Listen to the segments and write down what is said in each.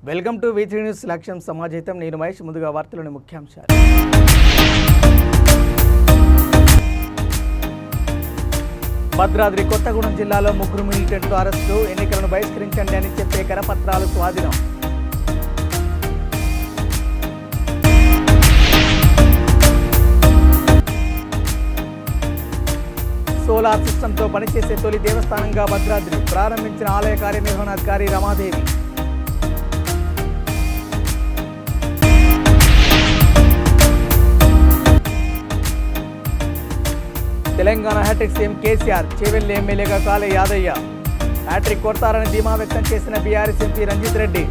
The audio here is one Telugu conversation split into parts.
వెల్కమ్ టు V3 న్యూస్ లక్ష్యం సమాజహితం. నేను మహేష్. ముందుగా వార్తలోని ముఖ్యాంశాలు. భద్రాద్రి కొత్తగూడెం జిల్లాలో 3 మిలిటెంట్లు అరెస్టు. ఎన్నికలను బహిష్కరించండి అని చెప్పే కరపత్రాలు స్వాధీనం. సోలార్ సిస్టంతో పనిచేసే తొలి దేవస్థానంగా భద్రాద్రి ప్రారంభించిన ఆలయ కార్యనిర్వహణాధికారి రమాదేవి. తెలంగాణ హ్యాట్రిక్ సీఎం కేసీఆర్, చేవెళ్లి ఎమ్మెల్యేగా కాలే యాదయ్య హ్యాట్రిక్ కొడతారని ధీమా వ్యక్తం చేసిన బీఆర్ఎస్ ఎంపీ రంజిత్ రెడ్డి.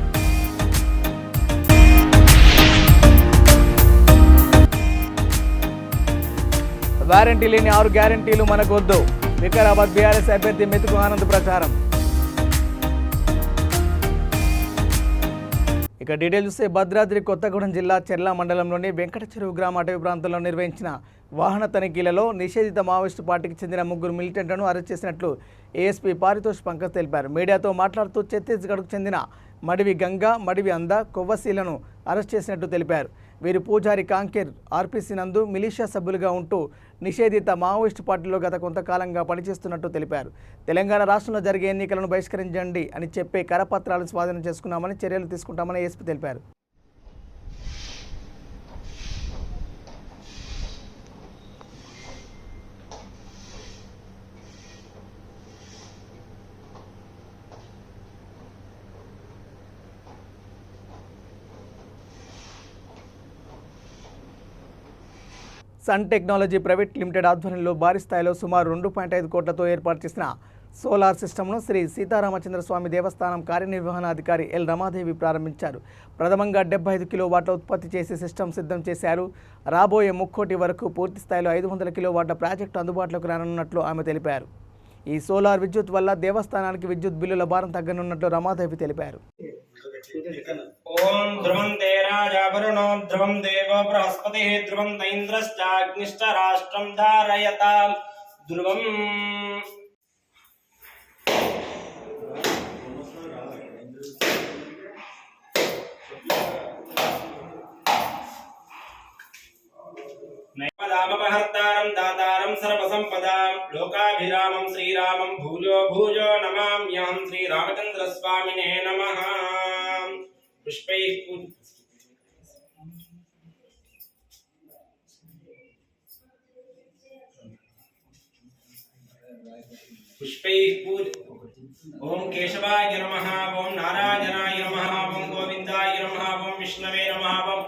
వారంటీ లేని 6 గ్యారంటీలు మనకొద్దు. వికారాబాద్ బీఆర్ఎస్ అభ్యర్థి మెతుకు ఆనంద్ ప్రచారం. ఇక డీటెయిల్స్ చూస్తే భద్రాద్రి కొత్తగూడెం జిల్లా చెర్ల మండలంలోని వెంకట చెరువు గ్రామ అటవీ ప్రాంతంలో నిర్వహించిన వాహన తనిఖీలలో నిషేధిత మావోయిస్టు పార్టీకి చెందిన 3 మిలిటెంట్లను అరెస్ట్ చేసినట్లు ఏఎస్పీ పారితోష్ పంకజ్ తెలిపారు. మీడియాతో మాట్లాడుతూ ఛత్తీస్గఢ్కు చెందిన మడివి గంగా, మడివి అంద, కొవ్వసీలను అరెస్ట్ చేసినట్టు తెలిపారు. వీరు పూజారి కాంకేర్ ఆర్పీసీ నందు మిలిషియా సభ్యులుగా ఉంటూ నిషేధిత మావోయిస్టు పార్టీలో గత కొంతకాలంగా పనిచేస్తున్నట్టు తెలిపారు. తెలంగాణ రాష్ట్రంలో జరిగే ఎన్నికలను బహిష్కరించండి అని చెప్పే కరపత్రాలను స్వాధీనం చేసుకున్నామని, చర్యలు తీసుకుంటామని ఏఎస్పీ తెలిపారు. సన్ టెక్నాలజీ ప్రైవేట్ లిమిటెడ్ ఆధ్వర్యంలో భారీ స్థాయిలో సుమారు 2.5 కోట్లతో ఏర్పాటు చేసిన సోలార్ సిస్టమ్ను శ్రీ సీతారామచంద్ర స్వామి దేవస్థానం కార్యనిర్వహణాధికారి ఎల్ రమాదేవి ప్రారంభించారు. ప్రథమంగా 75 కిలోవాట్ల ఉత్పత్తి చేసి సిస్టమ్ సిద్ధం చేశారు. రాబోయే 3 కోటి వరకు పూర్తి స్థాయిలో 500 కిలోవాట్ల ప్రాజెక్టు అందుబాటులోకి రానున్నట్లు ఆమె తెలిపారు. ఈ సోలార్ విద్యుత్ వల్ల దేవస్థానానికి విద్యుత్ బిల్లుల భారం తగ్గనున్నట్లు రమాదేవి తెలిపారు. ఓం ధ్రువం తే రాజా వరుణో ధ్రువం దేవో బృహస్పతిః ధ్రువం ఇంద్రశ్చాగ్నిశ్చ రాష్ట్రం ధారయతాం ధ్రువం. నైపదామపహర్తారం దాతారం సర్వసంపదాం లోకాభిరామం శ్రీరామం భూజో భూజో నమామ్యహం శ్రీరామచంద్రస్వామినే నమః. पुष्पैः ओम केशवाय नमः, ओम नारायणाय नमः, ओम गोविंदाय नमः, ओम विष्णवे नमः, ओम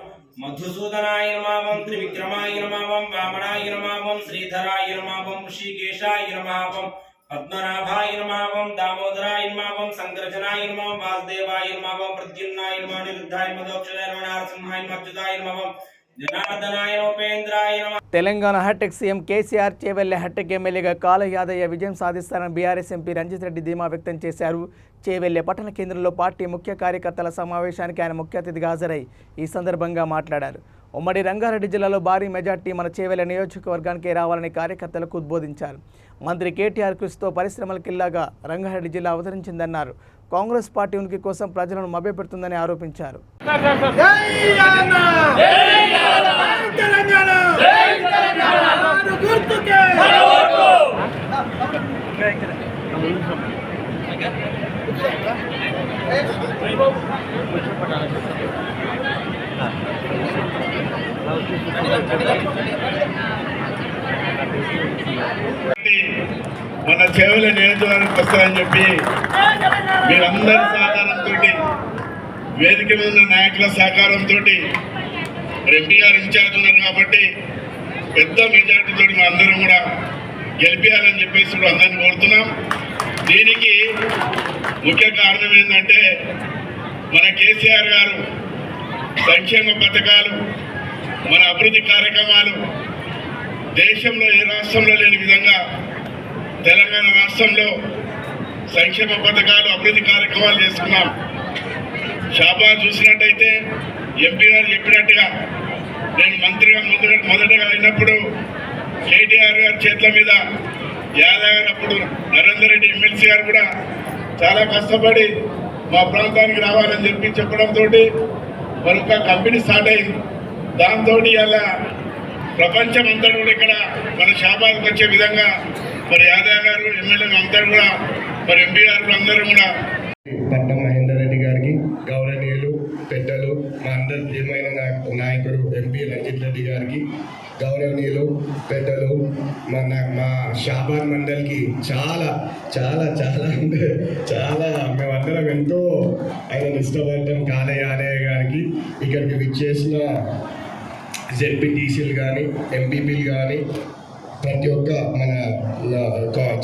मधुसूदनाय नमः, ओम त्रिविक्रमाय नमः, ओम वामनाय नमः, ओम श्रीधराय नमः, ओम ऋषिकेशाय नमः, ओम पद्मनाभाय नमः, ओम दामोदराय नमः, ओम संकर्षणाय नमः, ओम वासुदेवाय नमः, ओम प्रद्युम्नाय नमः, अनिरुद्धाय नमः, मोक्षदाय नमः, नरसिंहाय नमः, अच्युताय नमः, ओम జనార్దనాయ ఉపేంద్రాయ నమః. Telangana hat trick CM KCR, Chevella hattrick ఎమ్మెల్యేగా కాలే యాదయ్య విజయం సాధిస్తారని బీఆర్ఎస్ ఎంపీ రంజిత్ రెడ్డి ధీమా వ్యక్తం చేశారు. చేవెళ్లి పట్టణ కేంద్రంలో పార్టీ ముఖ్య కార్యకర్తల సమావేశానికి ఆయన ముఖ్య అతిథిగా హాజరై ఈ సందర్భంగా మాట్లాడారు. ఉమ్మడి రంగారెడ్డి జిల్లాలో భారీ మెజార్టీ మన చేవెళ్లి నియోజకవర్గానికి రావాలని కార్యకర్తలకు ఉద్బోధించారు. మంత్రి కేటీఆర్ కృషితో పరిశ్రమల కిల్లాగా రంగారెడ్డి జిల్లా అవతరించిందన్నారు. కాంగ్రెస్ పార్టీ ఉనికి కోసం ప్రజలను మభ్యపెడుతుందని ఆరోపించారు. మన చేవెళ్లి నియోజకవర్గానికి వస్తారని చెప్పి మీరందరి సహకారంతో, వేదిక మీద ఉన్న నాయకుల సహకారంతో, ఎంపీ గారు ఇన్ఛార్జ్ ఉన్నారు కాబట్టి పెద్ద మెజార్టీతో మా అందరం కూడా గెలిపించాలని చెప్పేసి కూడా అందరిని కోరుతున్నాం. దీనికి ముఖ్య కారణం ఏంటంటే మన కేసీఆర్ గారు సంక్షేమ పథకాలు, మన అభివృద్ధి కార్యక్రమాలు దేశంలో ఏ రాష్ట్రంలో లేని విధంగా తెలంగాణ రాష్ట్రంలో సంక్షేమ పథకాలు, అభివృద్ధి కార్యక్రమాలు చేసుకున్నాం. షాబా చూసినట్టయితే ఎంపీ గారు చెప్పినట్టుగా నేను మంత్రిగా మొదటగా అయినప్పుడు కేటీఆర్ గారి చేతుల మీద యాదవ్ గారు, అప్పుడు నరేందర్ రెడ్డి ఎమ్మెల్సీ గారు కూడా చాలా కష్టపడి మా ప్రాంతానికి రావాలని చెప్పడంతో మరి ఒక కంపెనీ స్టార్ట్ అయింది. దాంతో ఇలా ప్రపంచం అంతా కూడా ఇక్కడ మన షాబాద్కి వచ్చే విధంగా మరి యాదవ్ గారు ఎమ్మెల్యేలు అందరూ కూడా మరి ఎంపీ గారు అందరూ కూడా పట్నం మహేందర్ రెడ్డి గారికి, గౌరవనీయులు పెద్దలు, మా అందరి ప్రియమైన నాయకుడు ఎంపీ రంజిత్ రెడ్డి గారికి, గౌరవనీయులు పెద్దలు, మా షాబాద్ మండల్కి చాలా చాలా చాలా అంటే చాలా మేమందరం ఎంతో ఆయన ఇష్టపడటం కాలయ్య యాదయ్య గారికి, ఇక్కడికి విచ్చేసిన జెడ్పీటీసీలు కానీ ఎంపీపీలు కానీ ప్రతి ఒక్క మన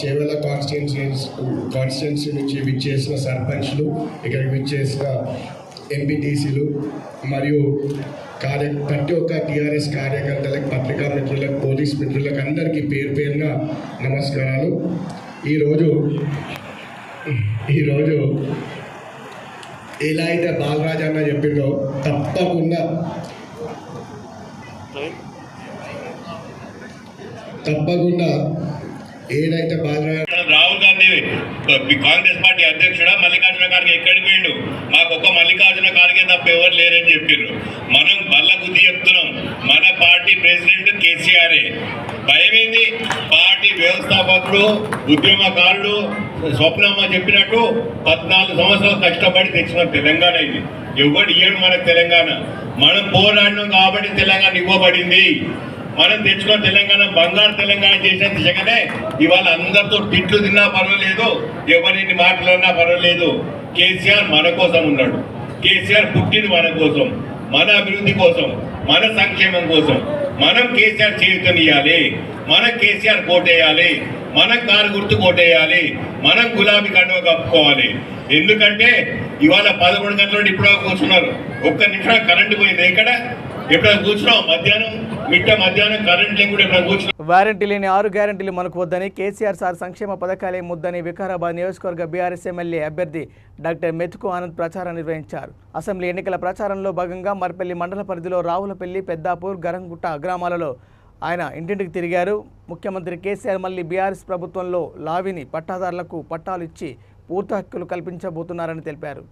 చేవెళ్ళ కాన్స్టిట్యున్సీ నుంచి విచ్చేసిన సర్పంచ్లు, ఇక్కడికి విచ్చేసిన ఎంపీటీసీలు మరియు ప్రతి ఒక్క టీఆర్ఎస్ కార్యకర్తలకు, పత్రికా మిత్రులకు, పోలీస్ మిత్రులకు అందరికీ పేరు పేరున నమస్కారాలు. ఈరోజు ఎలా అయితే బాలరాజ్ అన్న చెప్పిందో తప్పకుండా ఏదైతే రాహుల్ గాంధీ కాంగ్రెస్ పార్టీ అధ్యక్షుడా మల్లికార్జున ఖార్గే ఎక్కడికి పోయిండు? మాకు ఒక్క మల్లికార్జున ఖార్గే తప్ప ఎవరు లేరని చెప్పారు. మనం బల్ల బుద్ధి చెప్తున్నాం, మన పార్టీ ప్రెసిడెంట్ కేసీఆరే. భయమైంది. పార్టీ వ్యవస్థాపకులు, ఉద్యమకారులు స్వప్నమ్మ చెప్పినట్టు 14 సంవత్సరాలు కష్టపడి తెచ్చిన తెలంగాణ ఇది. ఎవడు ఇయ్యడు మనకు తెలంగాణ. మనం పోరాడినాం కాబట్టి తెలంగాణ ఇవ్వబడింది. మనం తెచ్చుకున్న తెలంగాణ బంగారు తెలంగాణ చేసిన దిశగానే ఇవాళ అందరితో తిట్లు తిన్నా పర్వాలేదు, ఎవరిని మాట్లాడినా పర్వాలేదు. కేసీఆర్ మన కోసం ఉన్నాడు. కేసీఆర్ పుట్టింది మన కోసం, మన అభివృద్ధి కోసం, మన సంక్షేమం కోసం. మనం కేసీఆర్ చేయుతనియాలి, మనం కేసీఆర్ కోటేయాలి, మనం కారు గుర్తు కోటేయాలి, మనం గులాబీ కండువ కప్పుకోవాలి. ఎందుకంటే ఇవాళ 11 గంటల ఇప్పుడు కూర్చున్నారు. ఒక్క నిమిషం కరెంటు పోయింది. ఎక్కడ ఎప్పుడు కూర్చున్నాం? మధ్యాహ్నం కరెంట్ లేకుండా ఎప్పుడు కూర్చున్నాం? వారంటీ లేని 6 గ్యారంటీలు మనకు వద్దని, కేసీఆర్ సార్ సంక్షేమ పథకాలే ముద్దని వికారాబాద్ నియోజకవర్గ బీఆర్ఎస్ ఎమ్మెల్యే అభ్యర్థి డాక్టర్ మెతుకు ఆనంద్ ప్రచారం నిర్వహించారు. అసెంబ్లీ ఎన్నికల ప్రచారంలో భాగంగా మర్పల్లి మండల పరిధిలో రావులపల్లి, పెద్దాపూర్, గరంగుట్ట గ్రామాలలో ఆయన ఇంటింటికి తిరిగారు. ముఖ్యమంత్రి కేసీఆర్ మళ్ళీ బీఆర్ఎస్ ప్రభుత్వంలో లావిని పట్టాదారులకు పట్టాలు ఇచ్చి పూర్తి హక్కులు కల్పించబోతున్నారని తెలిపారు.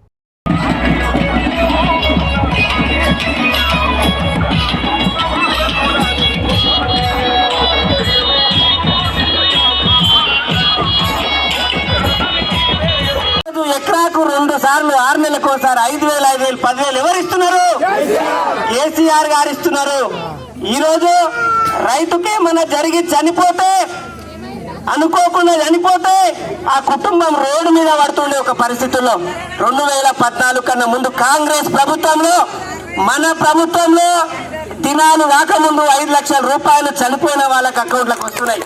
ఎకరాకు 2 సార్లు 6 నెలలకు ఒకసారి 5,000, 5,000, 10,000 ఎవరు ఇస్తున్నారు? కేసీఆర్ గారు ఇస్తున్నారు. ఈరోజు రైతుకే మన జరిగి చనిపోతే, అనుకోకుండా చనిపోతే ఆ కుటుంబం రోడ్డు మీద పడుతుండే ఒక పరిస్థితుల్లో 2014 కన్నా ముందు కాంగ్రెస్ ప్రభుత్వంలో, మన ప్రభుత్వంలో దినాలు రాకముందు 5 లక్షల రూపాయలు చనిపోయిన వాళ్ళకి అకౌంట్లకు వస్తున్నాయి.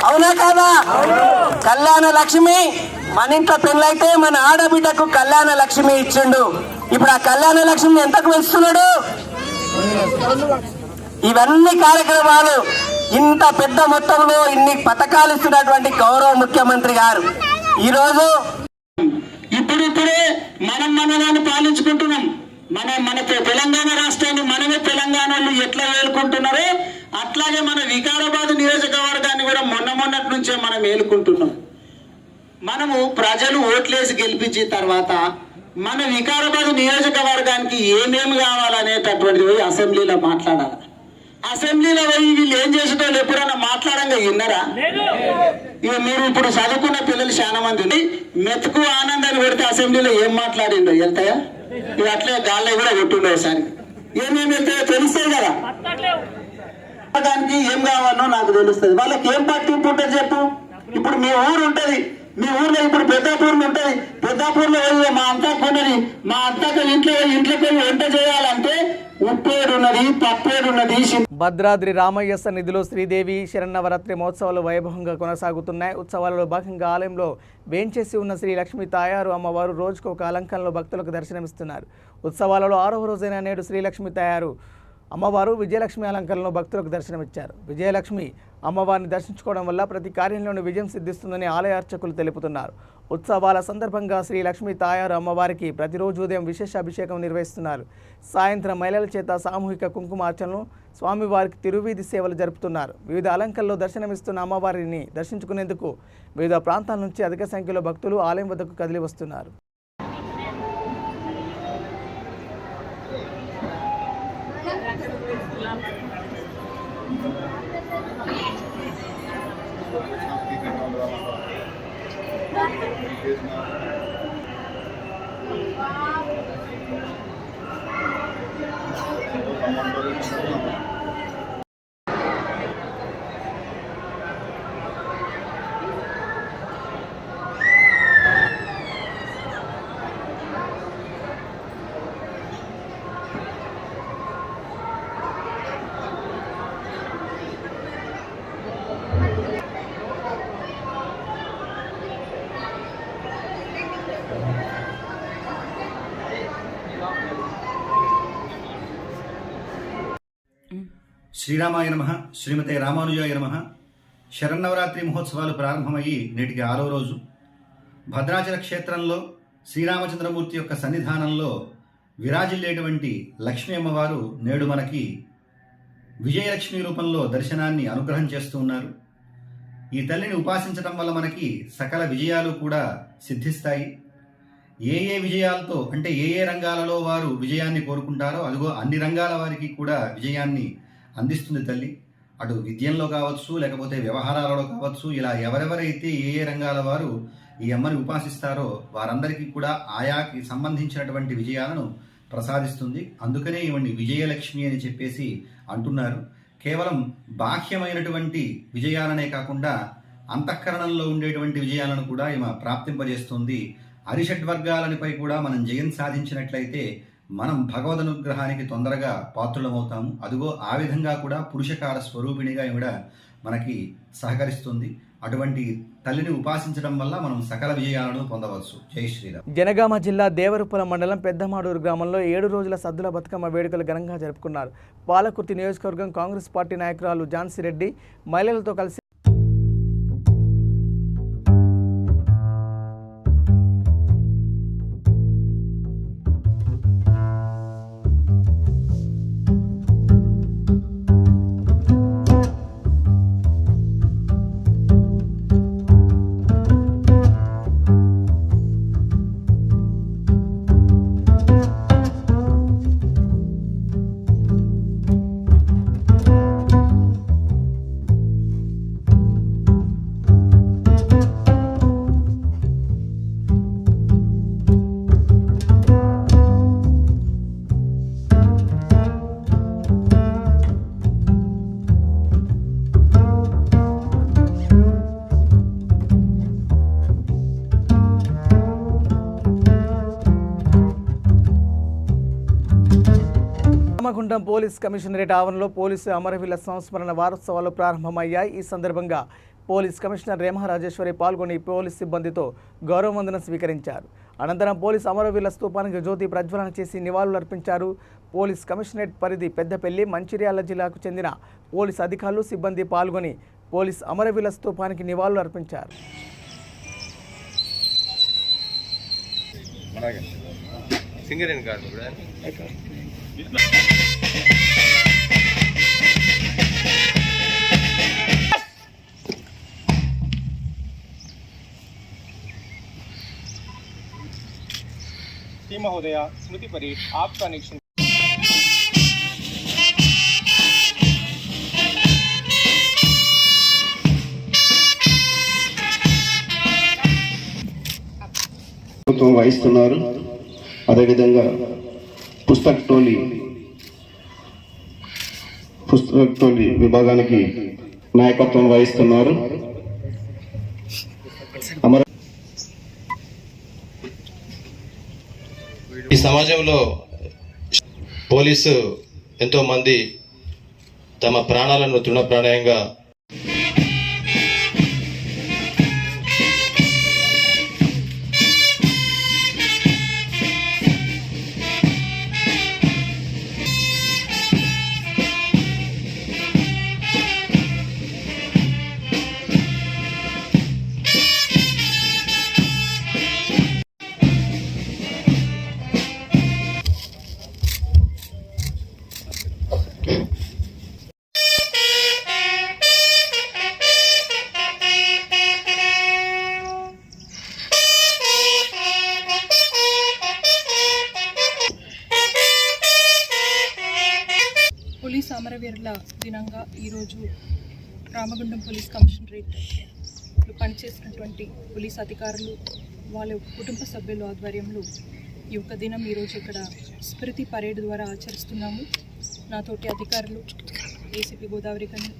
అవునా కాదా? కళ్యాణ లక్ష్మి, మన ఇంట్లో పెళ్ళైతే మన ఆడబిడ్డకు కళ్యాణ లక్ష్మి ఇచ్చిండు. ఇప్పుడు ఆ కళ్యాణ లక్ష్మిని ఎంతకు పెంచుతున్నాడు? ఇవన్నీ కార్యక్రమాలు, ఇంత పెద్ద మొత్తంలో ఇన్ని పథకాలు ఇస్తున్నటువంటి గౌరవ ముఖ్యమంత్రి గారు ఈరోజు ఇప్పుడిప్పుడే మనదాన్ని పాలించుకుంటున్నాం. మన తెలంగాణ రాష్ట్రాన్ని మనమే తెలంగాణలో ఎట్లా ఏలుకుంటున్నారో అట్లాగే మన వికారాబాద్ నియోజకవర్గాన్ని కూడా మొన్నటి నుంచే మనం ఏలుకుంటున్నాం. మనము ప్రజలు ఓట్లేసి గెలిపించిన తర్వాత మన వికారాబాద్ నియోజకవర్గానికి ఏమేమి కావాలనేటటువంటిది అసెంబ్లీలో మాట్లాడాలి. అసెంబ్లీలో పోయి వీళ్ళు ఏం చేసేటోళ్ళు ఎప్పుడైనా మాట్లాడంగా విన్నారా? ఇక మీరు ఇప్పుడు చదువుకున్న పిల్లలు చాలా మంది ఉంది. మెతుకు ఆనందాన్ని పెడితే అసెంబ్లీలో ఏం మాట్లాడిండో వెళ్తాయా? ఇక అట్లే గాల్లో కూడా కొట్టుండో ఒకసారి. ఏమేమి వెళ్తాయో తెలుస్తాయి కదా. దానికి ఏం కావాలో నాకు తెలుస్తుంది. వాళ్ళకి ఏం పట్టింపు ఉంటుంది చెప్పు. ఇప్పుడు మీ ఊరు ఉంటది, మీ ఊర్లో ఇప్పుడు పెద్దాపూర్లు ఉంటది. పెద్దాపూర్లో మా అంతకున్నది, మా అంతకు ఇంట్లోకి వంట చేయాలంటే ఉప్పేడున్నది, పప్పేడున్నది. భద్రాద్రి రామయ్య సన్నిధిలో శ్రీదేవి శరన్నవరాత్రి మహోత్సవాలు వైభవంగా కొనసాగుతున్నాయి. ఉత్సవాలలో భాగంగా ఆలయంలో వేంచేసి ఉన్న శ్రీ లక్ష్మీ తాయారు అమ్మవారు రోజుకు ఒక అలంకరణలో భక్తులకు దర్శనమిస్తున్నారు. ఉత్సవాలలో 6వ రోజైన నేడు శ్రీలక్ష్మి తాయారు అమ్మవారు విజయలక్ష్మి అలంకరణలో భక్తులకు దర్శనమిచ్చారు. విజయలక్ష్మి అమ్మవారిని దర్శించుకోవడం వల్ల ప్రతి కార్యంలోని విజయం సిద్ధిస్తుందని ఆలయ అర్చకులు తెలుపుతున్నారు. ఉత్సవాల సందర్భంగా శ్రీ లక్ష్మీ తాయారు అమ్మవారికి ప్రతిరోజు ఉదయం విశేష అభిషేకం నిర్వహిస్తున్నారు. సాయంత్రం మహిళల చేత సామూహిక కుంకుమార్చనలు, స్వామివారికి తిరువీధి సేవలు జరుపుతున్నారు. వివిధ అలంకరణలో దర్శనమిస్తున్న అమ్మవారిని దర్శించుకునేందుకు వివిధ ప్రాంతాల నుంచి అధిక సంఖ్యలో భక్తులు ఆలయం వద్దకు కదిలి వస్తున్నారు. శ్రీరామాయ నమః, శ్రీమతే రామానుజాయ నమః. శరన్నవరాత్రి మహోత్సవాలు ప్రారంభమయ్యి నేటికి 6వ రోజు. భద్రాచల క్షేత్రంలో శ్రీరామచంద్రమూర్తి యొక్క సన్నిధానంలో విరాజిల్లేటువంటి లక్ష్మీ అమ్మవారు నేడు మనకి విజయలక్ష్మి రూపంలో దర్శనాన్ని అనుగ్రహం చేస్తూ ఉన్నారు. ఈ తల్లిని ఉపాసించడం వల్ల మనకి సకల విజయాలు కూడా సిద్ధిస్తాయి. ఏ ఏ విజయాలతో అంటే ఏ ఏ రంగాలలో వారు విజయాన్ని కోరుకుంటారో అదిగో అన్ని రంగాల వారికి కూడా విజయాన్ని అందిస్తుంది తల్లి. అటు విద్యంలో కావచ్చు, లేకపోతే వ్యవహారాలలో కావచ్చు, ఇలా ఎవరెవరైతే ఏ ఏ రంగాల వారు ఈ అమ్మని ఉపాసిస్తారో వారందరికీ కూడా ఆయాకి సంబంధించినటువంటి విజయాలను ప్రసాదిస్తుంది. అందుకనే ఇవన్నీ విజయలక్ష్మి అని చెప్పేసి అంటున్నారు. కేవలం బాహ్యమైనటువంటి విజయాలనే కాకుండా అంతఃకరణంలో ఉండేటువంటి విజయాలను కూడా ఈమె ప్రాప్తింపజేస్తుంది. అరిషడ్వర్గాలనిపై కూడా మనం జయం సాధించినట్లయితే మనం భగవదనుగ్రహానికి తొందరగా పాత్రులమవుతాము. అదిగో ఆ విధంగా కూడా పురుషకార స్వరూపిణిగా ఈవిడ మనకి సహకరిస్తుంది. అటువంటి తల్లిని ఉపాసించడం వల్ల మనం సకల విజయాలను పొందవచ్చు. జై శ్రీరామ్. జనగామ జిల్లా దేవరుపల మండలం పెద్దమాడూరు గ్రామంలో 7 రోజుల సద్దుల బతుకమ్మ వేడుకలు ఘనంగా జరుపుకున్నారు. పాలకుర్తి నియోజకవర్గం కాంగ్రెస్ పార్టీ నాయకురాలు ఝాన్సీ రెడ్డి మహిళలతో కలిసి రామగుండం పోలీస్ కమిషనరేట్ ఆవరణలో పోలీసు అమరవీరుల సంస్మరణ వారోత్సవాలు ప్రారంభమయ్యాయి. ఈ సందర్భంగా పోలీస్ కమిషనర్ రేమా రాజేశ్వరి పాల్గొని పోలీస్ సిబ్బందితో గౌరవవందనం స్వీకరించారు. అనంతరం పోలీస్ అమరవీరుల స్తూపానికి జ్యోతి ప్రజ్వలన చేసి నివాళులర్పించారు. పోలీస్ కమిషనరేట్ పరిధి పెద్దపల్లి, మంచిర్యాల జిల్లాకు చెందిన పోలీస్ అధికారులు, సిబ్బంది పాల్గొని పోలీస్ అమరవీరుల స్తూపానికి నివాళులర్పించారు. महोदय स्मृति परेड आपका निरीक्षण। వహిస్తున్నారు. అదేవిధంగా పుస్తక టోలీ విభాగానికి నాయకత్వం వహిస్తున్నారు. ఈ సమాజంలో పోలీసు ఎంతో మంది తమ ప్రాణాలను తృణప్రాణంగా అమరవీరుల దినంగా ఈరోజు రామగుండం పోలీస్ కమిషనరేట్లో పనిచేసినటువంటి పోలీస్ అధికారులు వాళ్ళ కుటుంబ సభ్యుల ఆధ్వర్యంలో ఈ యొక్క దినం ఈరోజు ఇక్కడ స్మృతి పరేడ్ ద్వారా ఆచరిస్తున్నాము. నాతోటి అధికారులు ఏసీపీ గోదావరి కానీ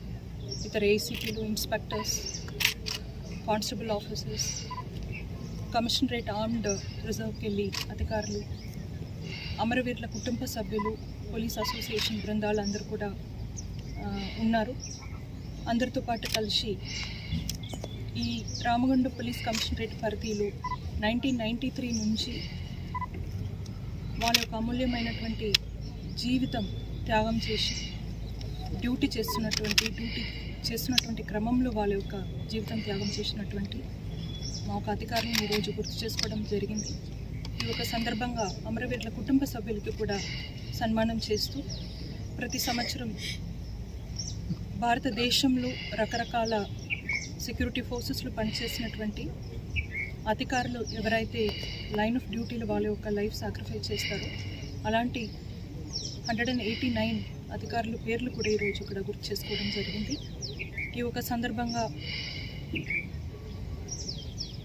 ఇతర ఏసీపీలు, inspectors, constable officers, commissionerate armed రిజర్వ్కి వెళ్ళి అధికారులు, అమరవీరుల కుటుంబ సభ్యులు, పోలీస్ అసోసియేషన్ బృందాలు అందరూ కూడా ఉన్నారు. అందరితో పాటు కలిసి ఈ రామగుండం పోలీస్ కమిషనరేట్ పరిధిలో 1993 నుంచి వాళ్ళ యొక్క అమూల్యమైనటువంటి జీవితం త్యాగం చేసి డ్యూటీ చేస్తున్నటువంటి క్రమంలో వాళ్ళ యొక్క జీవితం త్యాగం చేసినటువంటి మా ఒక అధికారులను ఈరోజు గుర్తు చేసుకోవడం జరిగింది. ఈ ఒక సందర్భంగా అమరవీరుల కుటుంబ సభ్యులకి కూడా సన్మానం చేస్తూ ప్రతి సంవత్సరం భారతదేశంలో రకరకాల సెక్యూరిటీ ఫోర్సెస్లో పనిచేసినటువంటి అధికారులు ఎవరైతే లైన్ ఆఫ్ డ్యూటీలో వాళ్ళ యొక్క లైఫ్ సాక్రిఫైస్ చేస్తారో అలాంటి 189 అధికారుల పేర్లు కూడా ఈరోజు ఇక్కడ గుర్తు చేసుకోవడం జరిగింది. ఈ ఒక సందర్భంగా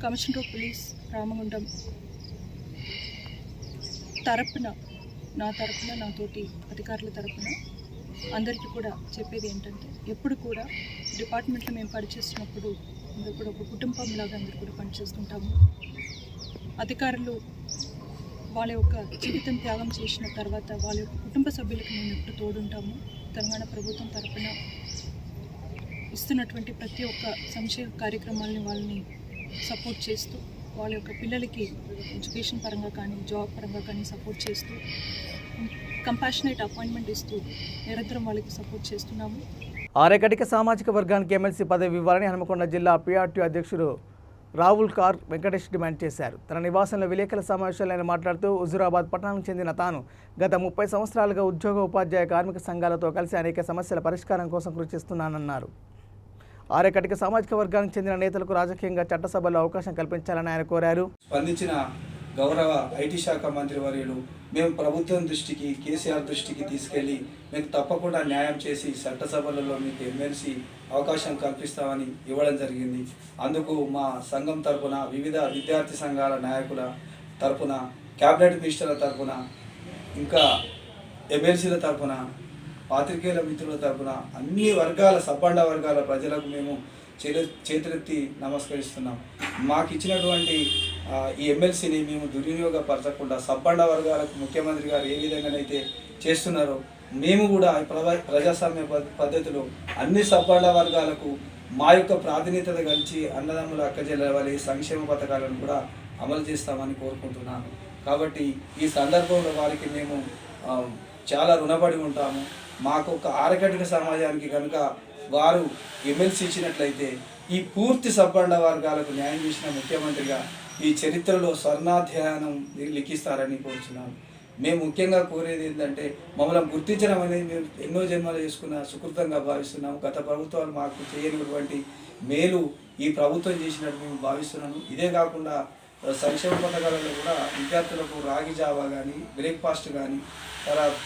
కమిషనర్ ఆఫ్ పోలీస్ రామగుండం తరపున నాతోటి అధికారుల తరపున అందరికీ కూడా చెప్పేది ఏంటంటే, ఎప్పుడు కూడా డిపార్ట్మెంట్లో మేము పనిచేస్తున్నప్పుడు అందరూ కూడా ఒక కుటుంబంలాగా అందరూ కూడా పనిచేస్తుంటాము. అధికారులు వాళ్ళ యొక్క జీవితం త్యాగం చేసిన తర్వాత వాళ్ళ యొక్క కుటుంబ సభ్యులకు మేము ఎప్పుడు తోడుంటాము. తెలంగాణ ప్రభుత్వం తరపున ఇస్తున్నటువంటి ప్రతి ఒక్క సంక్షేమ కార్యక్రమాలని వాళ్ళని సపోర్ట్ చేస్తూ, వాళ్ళ యొక్క పిల్లలకి ఎడ్యుకేషన్ పరంగా కానీ జాబ్ పరంగా కానీ సపోర్ట్ చేస్తూ, కంపాషనేట్ అపాయింట్మెంట్ ఇస్తూ నిరంతరం వాళ్ళకి సపోర్ట్ చేస్తున్నాము. ఆరేకటిక సామాజిక వర్గానికి ఎమ్మెల్సీ పదవి ఇవ్వాలని హనుమకొండ జిల్లా పీఆర్టీ అధ్యక్షుడు రావుల్ కార్ వెంకటేష్ డిమాండ్ చేశారు. తన నివాసంలో విలేకరుల సమావేశంలో ఆయన మాట్లాడుతూ, హుజూరాబాద్ పట్టణానికి చెందిన తాను గత 30 సంవత్సరాలుగా ఉద్యోగ ఉపాధ్యాయ కార్మిక సంఘాలతో కలిసి అనేక సమస్యల పరిష్కారం కోసం కృషి చేస్తున్నానన్నారు. ఆరేకటిక సామాజిక వర్గానికి చెందిన నేతలకు రాజకీయంగా చట్టసభలో అవకాశం కల్పించాలని ఆయన కోరారు. స్పందించిన గౌరవ ఐటీ శాఖ మంత్రి వర్యులు మేము ప్రభుత్వం దృష్టికి, కేసీఆర్ దృష్టికి తీసుకెళ్లి మీకు తప్పకుండా న్యాయం చేసి చట్టసభలలో మీకు ఎమ్మెల్సీ అవకాశం కల్పిస్తామని ఇవ్వడం జరిగింది. అందుకు మా సంఘం తరపున, వివిధ విద్యార్థి సంఘాల నాయకుల తరపున, క్యాబినెట్ మినిస్టర్ల తరపున, ఇంకా ఎమ్మెల్సీల తరపున, పాత్రికేయుల మిత్రుల తరపున అన్ని వర్గాల, సబ్బండ వర్గాల ప్రజలకు మేము చేతులెత్తి నమస్కరిస్తున్నాం. మాకు ఇచ్చినటువంటి ఈ ఎమ్మెల్సీని మేము దుర్వినియోగపరచకుండా సబ్బండ వర్గాలకు ముఖ్యమంత్రి గారు ఏ విధంగానైతే చేస్తున్నారో మేము కూడా ప్రజాస్వామ్య పద్ధతిలో అన్ని సబ్బండ వర్గాలకు మా యొక్క ప్రాతినిధ్యత కలిసి అన్నదమ్ముల అక్కచెల్లెల వలె సంక్షేమ పథకాలను కూడా అమలు చేస్తామని కోరుకుంటున్నాను. కాబట్టి ఈ సందర్భంలో వారికి మేము చాలా రుణపడి ఉంటాము. మాకు ఒక ఆరకటిక సమాజానికి కనుక వారు ఎమ్మెల్సీ ఇచ్చినట్లయితే ఈ పూర్తి సబ్బండ వర్గాలకు న్యాయం చేసిన ముఖ్యమంత్రిగా ఈ చరిత్రలో స్వర్ణాధ్యాయం లిఖిస్తారని కోరుచున్నాను. మేము ముఖ్యంగా కోరేది ఏంటంటే, మమ్మల్ని గుర్తించడం అనేది మేము ఎన్నో జన్మలు చేసుకున్న సుకృతంగా భావిస్తున్నాము. గత ప్రభుత్వాలు మాకు చేయనటువంటి మేలు ఈ ప్రభుత్వం చేసినట్టు మేము భావిస్తున్నాను. ఇదే కాకుండా సంక్షేమ పథకాలలో కూడా విద్యార్థులకు రాగి జావా కానీ, బ్రేక్ఫాస్ట్ కానీ,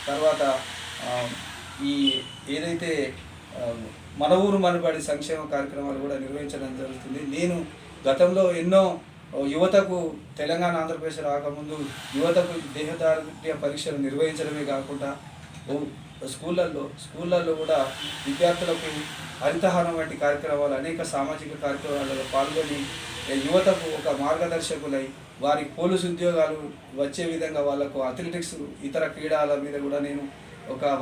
తర్వాత ఈ ఏదైతే మన ఊరు మనబడి సంక్షేమ కార్యక్రమాలు కూడా నిర్వహించడం జరుగుతుంది. నేను గతంలో ఎన్నో యువతకు, తెలంగాణ ఆంధ్రప్రదేశ్ రాకముందు యువతకు దేహదారుఢ్య పరీక్షలు నిర్వహించడమే కాకుండా స్కూళ్ళల్లో కూడా విద్యార్థులకు హరితహారం వంటి కార్యక్రమాలు, అనేక సామాజిక కార్యక్రమాలలో పాల్గొని యువతకు ఒక మార్గదర్శకులై వారికి పోలీసు ఉద్యోగాలు వచ్చే విధంగా వాళ్ళకు అథ్లెటిక్స్, ఇతర క్రీడల మీద కూడా నేను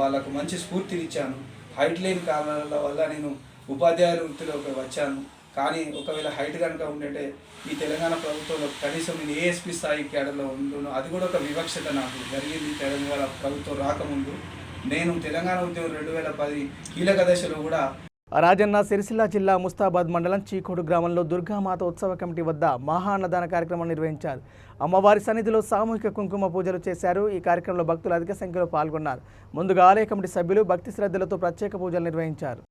వాళ్ళకు మంచి స్ఫూర్తినిచ్చాను. హైట్ లేని కారణాల వల్ల నేను ఉపాధ్యాయుల వృత్తిలోకి వచ్చాను. కానీ ఒకవేళ హైట్ కనుక ఉండే ఈ తెలంగాణ ప్రభుత్వంలో కనీసం నేను ఏఎస్పీ స్థాయి క్యాడర్లో ఉంటున్నాను. అది కూడా ఒక వివక్షత నాకు జరిగింది. తెలంగాణ ప్రభుత్వం రాకముందు నేను తెలంగాణ ఉద్యమం 2010 కీలక దశలో కూడా. రాజన్న సిరిసిల్ల జిల్లా ముస్తాబాద్ మండలం చీకోడు గ్రామంలో దుర్గామాత ఉత్సవ కమిటీ వద్ద మహా అన్నదాన కార్యక్రమం నిర్వహించారు. అమ్మవారి సన్నిధిలో సామూహిక కుంకుమ పూజలు చేశారు. ఈ కార్యక్రమంలో భక్తులు అధిక సంఖ్యలో పాల్గొన్నారు. ముందుగా ఆలయ కమిటీ సభ్యులు భక్తి శ్రద్ధలతో ప్రత్యేక పూజలు నిర్వహించారు.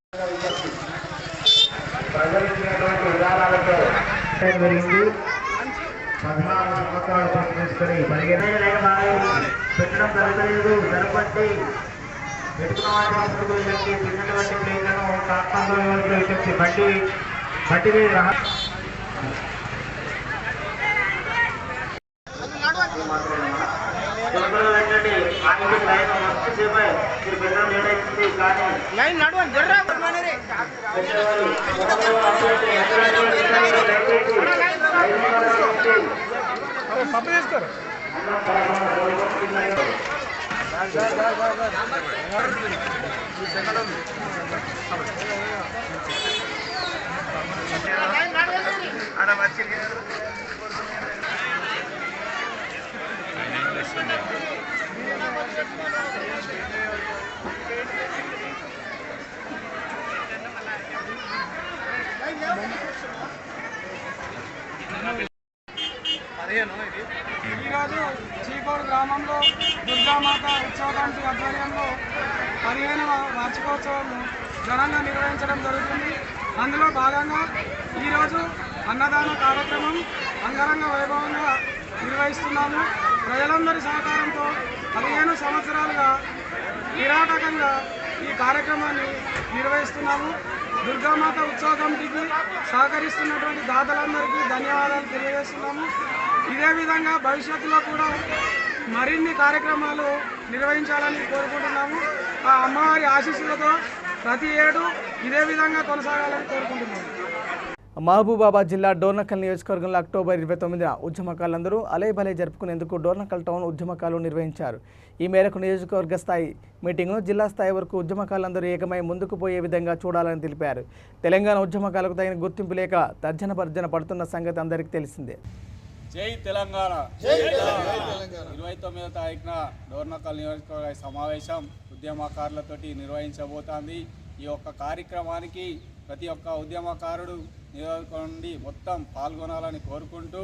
పెట్టుకున్న వారి గురించి తిన్నటువంటి ప్లేట్లను ట్రాన్స్ఫర్ బట్టి మీద లైన్ నడవండి జర్రా పప్పు చేస్తారు ఈరోజు చీకోడు గ్రామంలో దుర్గామాత ఉత్సవ కమిటీ ఆధ్వర్యంలో 15వ వార్షికోత్సవం ఘనంగా నిర్వహించడం జరుగుతుంది. అందులో భాగంగా ఈరోజు అన్నదాన కార్యక్రమం అంగరంగ వైభవంగా నిర్వహిస్తున్నాము. ప్రజలందరి సహకారంతో 15 సంవత్సరాలుగా నిరాటకంగా ఈ కార్యక్రమాన్ని నిర్వహిస్తున్నాము. దుర్గామాత ఉత్సవ కమిటీకి సహకరిస్తున్నటువంటి దాతలందరికీ ధన్యవాదాలు తెలియజేస్తున్నాము. ఇదే విధంగా భవిష్యత్తులో కూడా మరిన్ని కార్యక్రమాలు నిర్వహించాలని కోరుకుంటున్నాము. ఆ అమ్మవారి ఆశీస్సులతో ప్రతి ఏడు ఇదే విధంగా కొనసాగాలని కోరుకుంటున్నాము. మహబూబాబాద్ జిల్లా డోర్నకల్ నియోజకవర్గంలో అక్టోబర్ 29న ఉద్యమకారులందరూ అలేబలే జరుపుకునేందుకు డోర్నకల్ టౌన్ ఉద్యమకాలు నిర్వహించారు. ఈ మేరకు నియోజకవర్గ స్థాయి మీటింగ్ను జిల్లా స్థాయి వరకు ఉద్యమకారులందరూ ఏకమై ముందుకు పోయే విధంగా చూడాలని తెలిపారు. తెలంగాణ ఉద్యమకాలకు తగిన గుర్తింపు లేక తర్జన భర్జన పడుతున్న సంగతి అందరికీ తెలిసిందే. జై తెలంగాణ. 29వ తారీఖున డోర్నకల్ నియోజకవర్గ సమావేశం ఉద్యమకారులతోటి నిర్వహించబోతోంది. ఈ యొక్క కార్యక్రమానికి ప్రతి ఒక్క ఉద్యమకారుడు నియోజకవర్గం నుండి మొత్తం పాల్గొనాలని కోరుకుంటూ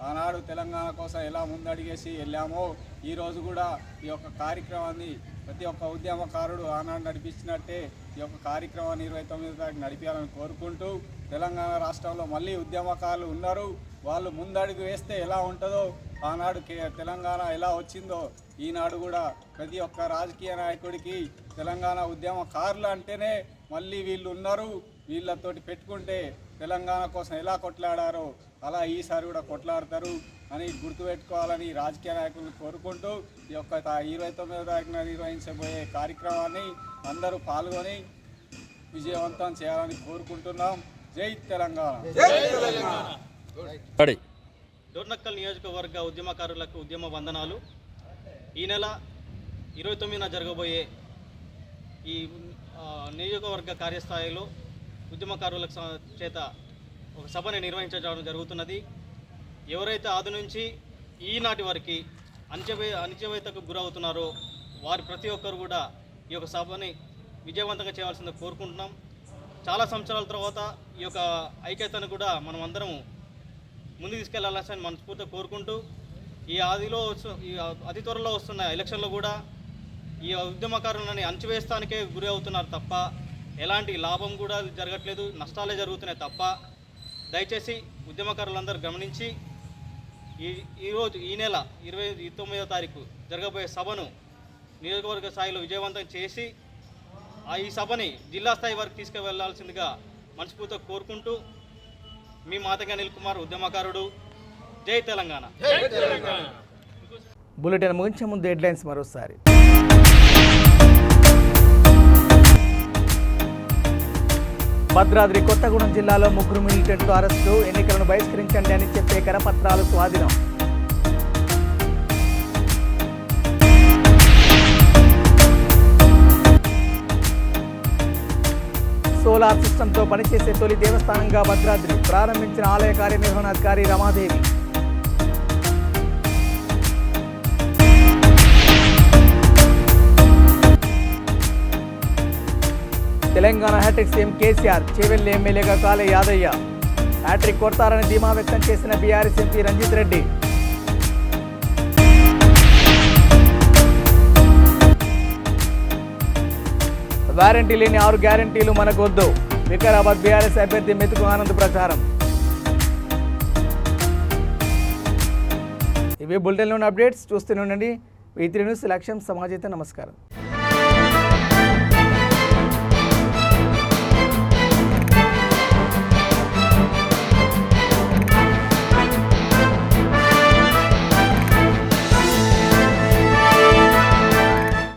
ఆనాడు తెలంగాణ కోసం ఎలా ముందడిగేసి వెళ్ళామో ఈరోజు కూడా ఈ యొక్క కార్యక్రమాన్ని ప్రతి ఒక్క ఉద్యమకారుడు ఆనాడు నడిపించినట్టే ఈ యొక్క కార్యక్రమాన్ని 29వ తారీఖు నడిపించాలని కోరుకుంటూ తెలంగాణ రాష్ట్రంలో మళ్ళీ ఉద్యమకారులు ఉన్నారు. వాళ్ళు ముందడుగు వేస్తే ఎలా ఉంటుందో ఆనాడు తెలంగాణ ఎలా వచ్చిందో ఈనాడు కూడా ప్రతి ఒక్క రాజకీయ నాయకుడికి తెలంగాణ ఉద్యమకారులు అంటేనే మళ్ళీ వీళ్ళు ఉన్నారు, వీళ్ళతోటి పెట్టుకుంటే తెలంగాణ కోసం ఎలా కొట్లాడారో అలా ఈసారి కూడా కొట్లాడతారు అని గుర్తుపెట్టుకోవాలని రాజకీయ నాయకులను కోరుకుంటూ ఈ యొక్క 29వ తారీఖున నిర్వహించబోయే కార్యక్రమాన్ని అందరూ పాల్గొని విజయవంతం చేయాలని కోరుకుంటున్నాం. జై తెలంగాణ. డోర్నకల్ నియోజకవర్గ ఉద్యమకారులకు ఉద్యమ వందనాలు. ఈ నెల 29న జరగబోయే ఈ నియోజకవర్గ కార్యస్థాయిలో ఉద్యమకారులకు చేత ఒక సభని నిర్వహించడం జరుగుతున్నది. ఎవరైతే ఆది నుంచి ఈనాటి వరకు అణచివేతకు గురవుతున్నారో వారి ప్రతి ఒక్కరు కూడా ఈ యొక్క సభని విజయవంతంగా చేయాల్సిందిగా కోరుకుంటున్నాం. చాలా సంవత్సరాల తర్వాత ఈ యొక్క ఐక్యతను కూడా మనం అందరం ముందుకు తీసుకెళ్లాలని మనస్ఫూర్తిగా కోరుకుంటూ ఈ అతి త్వరలో వస్తున్న ఎలక్షన్లో కూడా ఈ ఉద్యమకారులని అణచివేస్తానికే గురి అవుతున్నారు తప్ప ఎలాంటి లాభం కూడా జరగట్లేదు, నష్టాలే జరుగుతున్నాయి తప్ప. దయచేసి ఉద్యమకారులందరూ గమనించి ఈరోజు ఈ నెల 29వ తారీఖు జరగబోయే సభను నియోజకవర్గ స్థాయిలో విజయవంతం చేసి ఈ సభని జిల్లా స్థాయి వరకు తీసుకువెళ్లాల్సిందిగా మనస్ఫూర్తిగా కోరుకుంటూ మీ మాతగా అనిల్ కుమార్, ఉద్యమకారుడు. జై తెలంగాణ. బులెటిన్ ముగించే ముందు హెడ్లైన్స్ మరోసారి. భద్రాద్రి కొత్తగూడెం జిల్లాలో 3 మిలిటెంట్లు అరెస్టు, ఎన్నికలను బహిష్కరించండి అని చెప్పే కరపత్రాలు స్వాధీనం. సోలార్ సిస్టంతో పనిచేసే తొలి దేవస్థానంగా భద్రాద్రి ప్రారంభించిన ఆలయ కార్యనిర్వహణాధికారి రమాదేవి. తెలంగాణ హ్యాట్రిక్ సీఎం కేసీఆర్, చేవెళ్లి ఎమ్మెల్యేగా కాలే యాదయ్య. హ్యాట్రిక్ కొడతారని ధీమా వ్యక్తం చేసిన బీఆర్ఎస్ ఎంపీ రంజిత్ రెడ్డి. వారంటీ లేని 6 గ్యారంటీలు మనకొద్దు, వికారాబాద్ బీఆర్ఎస్ అభ్యర్థి మెతుకు ఆనంద్ ప్రచారం. ఇవి బులెటిన్లోని అప్డేట్స్. చూస్తూనే ఉండండి V3 న్యూస్. లక్ష్యం సమాజైతే. నమస్కారం.